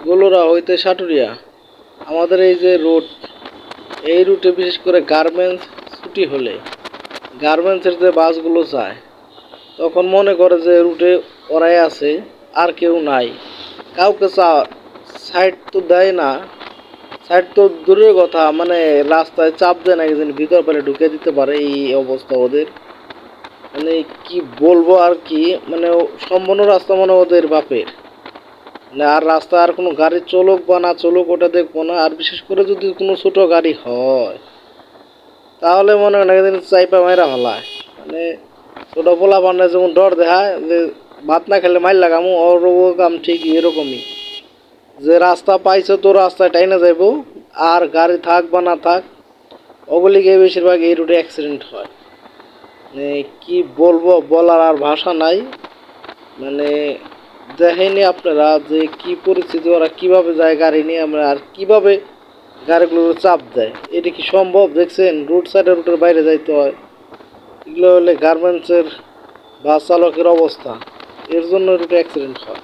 গোলরা হইতে সাটুরিয়া আমাদের এই যে রুট, এই রুটে বিশেষ করে গার্মেন্টস ছুটি হলে গার্মেন্টসের যে বাসগুলো যায় তখন মনে করে যে রুটে ওরাই আছে, আর কেউ নাই, কাউকে সাইড তো দেয় না। সাইড তো দূরের কথা, মানে রাস্তায় চাপ দেয় না, একদিন ভিতর পেলে ঢুকে দিতে পারে, এই অবস্থা ওদের। মানে কি বলবো আর কি, মানে সম্পূর্ণ রাস্তা মনে ওদের বাপের। না, আর রাস্তা আর কোনো গাড়ি চলুক বা না চলুক ওটা দেখবো না, আর বিশেষ করে যদি কোনো ছোট গাড়ি হয় তাহলে মনে হয় না একদিন চাইপা মাইরা ফেলায়। মানে ছোট পোলা পান্ডা যেমন ডর দেখায় যে ভাত না খেলে মাইর লাগামু, ওর কাম ঠিক এরকমই, যে রাস্তা পাইছে তো রাস্তায় টাইনা যাইব, আর গাড়ি থাক বা না থাক ওগুলি গিয়ে বেশিরভাগ এই রুটে অ্যাক্সিডেন্ট হয়। মানে কি বলবো, বলার আর ভাষা নাই। মানে দেখেনি আপনারা যে কি পরিস্থিতি, ওরা কিভাবে যায় গাড়ি নিয়ে, আমরা আর কিভাবে গাড়িগুলোর চাপ দেয়, এটা কি সম্ভব? দেখছেন রুট সাইডে রুটের বাইরে যাইতে হয়, এগুলো হলে গার্মেন্টসের বাস চালকের অবস্থা, এর জন্য রুটে অ্যাক্সিডেন্ট হয়।